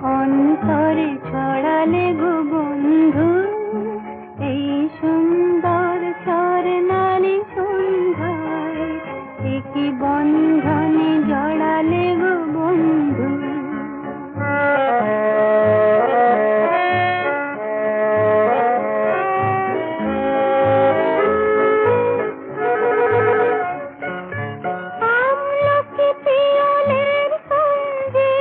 অন্তরে ছড়ালে গো বন্ধু এই সুন্দর স্বর্ণালী সন্ধ্যায়, কি বন্ধনে জড়ালে গো বন্ধু। আমলকি পিয়লের সঙ্গে